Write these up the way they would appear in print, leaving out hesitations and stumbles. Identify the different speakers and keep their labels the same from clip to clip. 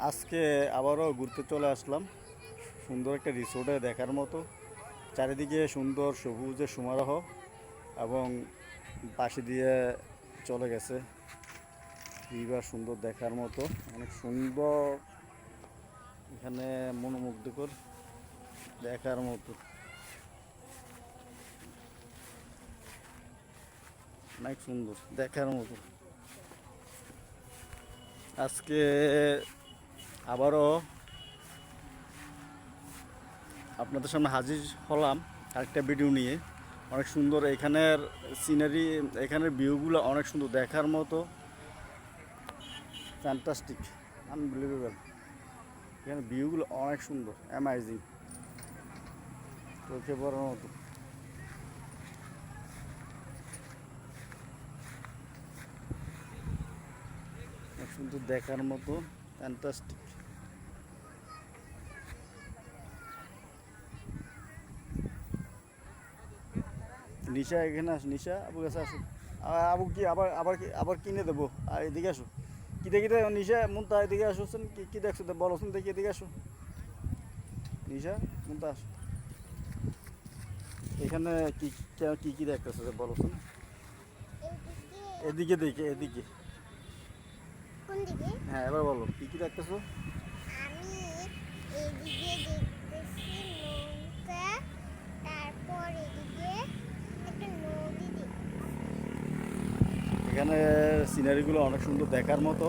Speaker 1: আজকে আবারও ঘুরতে চলে আসলাম সুন্দর একটা রিসোর্টে দেখার মতো। চারিদিকে সুন্দর সবুজের সমারোহ এবং পাশে দিয়ে চলে গেছে রিভার, সুন্দর দেখার মতো, অনেক সুন্দর। এখানে মনোমুগ্ধকর দেখার মতো, অনেক সুন্দর দেখার মতো। আজকে আবারও আপনাদের সামনে হাজির হলাম আরেকটা ভিডিও নিয়ে। অনেক সুন্দর এখানের সিনারি, এখানের ভিউগুলো অনেক সুন্দর দেখার মতো, ফ্যান্টাস্টিক, আনবিলিভেবল। এখানে ভিউগুলো অনেক সুন্দর, অ্যামাইজিং, চোখে পড়ার মতো। অনেক সুন্দর দেখার মতো, ফ্যান্টাস্টিক। নিশা এখানে আসো, নিশা আবু কাছে আসো। আবু কি আবার আবার কি আবার কিনে দেবো? আর এদিকে আসো। কী দেখি দেখ নিশা মুন্তা, এদিকে আসো। কি কী দেখছো বলো, দেখি এদিকে আসো। নিশা মুন্তা আসো। এখানে কি কি কি দেখতেছো বলো? এদিকে দেখে, এদিকে।
Speaker 2: কোন দিকে?
Speaker 1: হ্যাঁ, এবার বলো কি কি দেখতেছো?
Speaker 2: আমি এদিকে দেখতেছি নৌকা, তারপর এদিকে একটা নদী দেখতেছি।
Speaker 1: এখানে সিনারিগুলো অনেক সুন্দর দেখার মতো।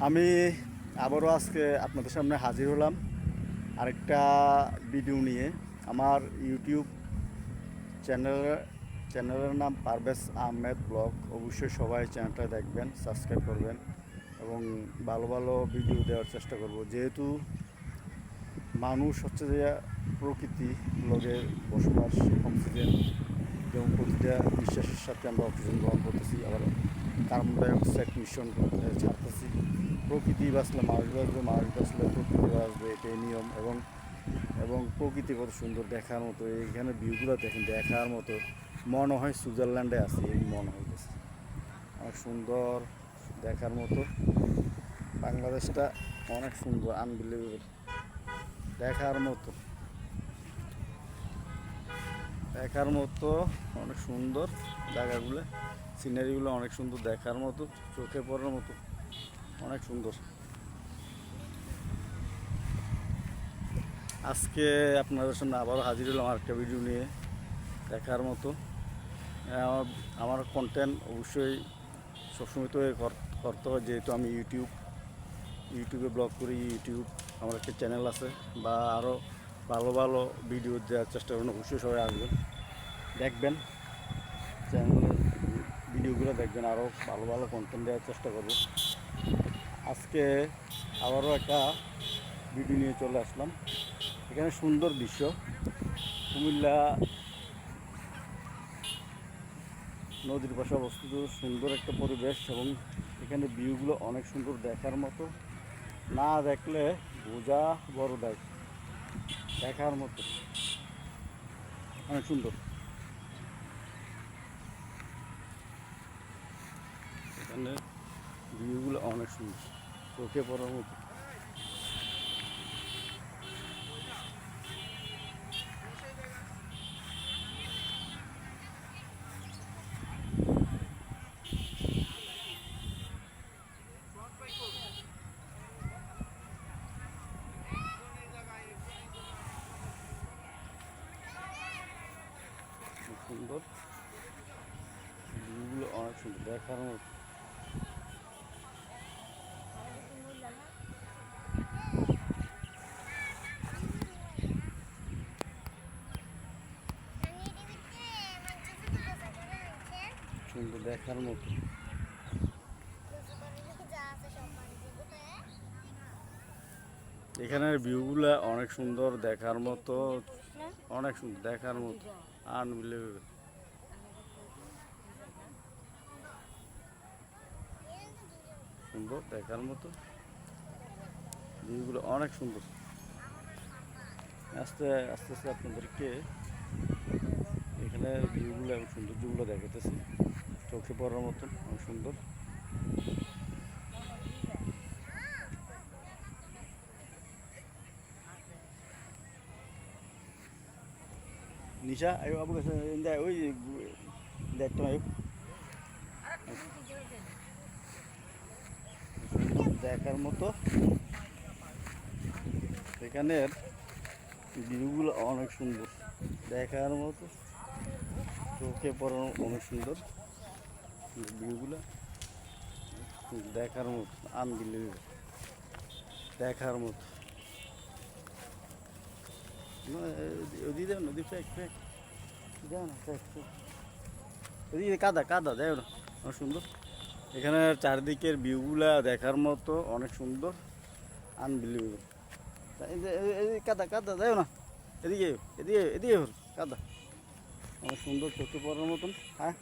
Speaker 1: আমি আবারও আজকে আপনাদের সামনে হাজির হলাম আরেকটা ভিডিও নিয়ে। আমার ইউটিউব চ্যানেলের নাম পারভেজ আহমেদ ব্লগ। অবশ্যই সবাই চ্যানেলটা দেখবেন, সাবস্ক্রাইব করবেন এবং ভালো ভালো ভিডিও দেওয়ার চেষ্টা করব। যেহেতু মানুষ হচ্ছে যে প্রকৃতি লগে বসবাস, অক্সিজেন, যেমন প্রতিটা নিঃশ্বাসের সাথে আমরা অক্সিজেন গ্রহণ করতেছি, আবার কার্বন ডাইঅক্সাইড মিশ্রণ ছাড়তেছি। প্রকৃতি বাঁচলে মানুষ বাঁচবে, মানুষ বাঁচলে প্রকৃতি বাঁচবে, এটাই নিয়ম। এবং এবং প্রকৃতি কত সুন্দর দেখার মতো। এইখানে ভিউগুলো দেখেন, দেখার মতো, মনে হয় সুইজারল্যান্ডে আছে, এই মনে হইতেছে। অনেক সুন্দর দেখার মতো। বাংলাদেশটা অনেক সুন্দর, আনবিলিভেবল, দেখার মতো, দেখার মতো, অনেক সুন্দর জায়গাগুলো, সিনারিগুলো অনেক সুন্দর দেখার মতো, চোখে পড়ার মতো, অনেক সুন্দর। আজকে আপনাদের সামনে আবারও হাজির হলাম আরেকটা ভিডিও নিয়ে দেখার মতো। আমার কন্টেন্ট অবশ্যই সবসময় তো করতে হয়, যেহেতু আমি ইউটিউবে ব্লগ করি। আমার একটা চ্যানেল আছে, বা আরও ভালো ভালো ভিডিও দেওয়ার চেষ্টা করুন। অবশ্যই সবাই আসবেন, দেখবেন চ্যানেলের ভিডিওগুলো, দেখবেন, আরও ভালো ভালো কন্টেন্ট দেওয়ার চেষ্টা করব। আজকে আবারও একটা ভিডিও নিয়ে চলে আসলাম। এখানে সুন্দর দৃশ্য, কুমিল্লা নদীর পাশে অবস্থিত, সুন্দর একটা পরিবেশ এবং এখানে ভিউগুলো অনেক সুন্দর দেখার মতো। না দেখলে বোঝা বড় দেখার মতো, অনেক সুন্দর। এখানে ভিউগুলো অনেক সুন্দর, চোখে পড়ার মতো। সুন্দর ভিউগুলো অনেক সুন্দর দেখার মতো। সুন্দর দেখার মতো। এখানের ভিউগুলো অনেক সুন্দর দেখার মতো, অনেক সুন্দর দেখার মতো, আনবিলিভেবল, সুন্দর দেখার মতো। ভিউগুলো অনেক সুন্দর। আস্তে আস্তে আস্তে আপনাদেরকে এখানে ভিউগুলো এবং সৌন্দর্যগুলো দেখাতেছি, চোখে পড়ার মতন, অনেক সুন্দর। নিশা আয়ো আবু কাছে ওই দেখতো আয়ো দেখার মতো এখানের ভিউগুলো অনেক সুন্দর দেখার মতো চোখে পড়ানো অনেক সুন্দর ভিউগুলো দেখার মতো আনবিলিভেবল দেখার মতো ওদিকে দেও না ওদিকে ফেক ফেক দেও না ফেক ফেক ওদিকে কাদা কাদা দেও না অনেক সুন্দর এখানে চারিদিকের ভিউগুলা দেখার মতো অনেক সুন্দর আনবিলিভেবল কাদা কাদা দেও না এদিকে এদিকে এদিকে কাদা অনেক সুন্দর চোখে পড়ার মতন হ্যাঁ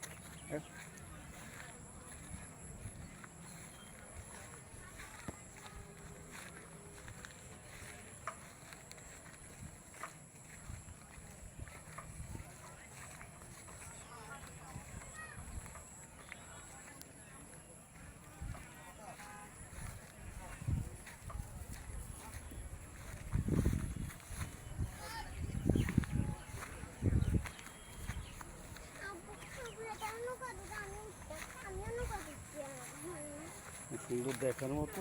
Speaker 1: সুন্দর দেখার মতো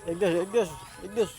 Speaker 1: এক দেশ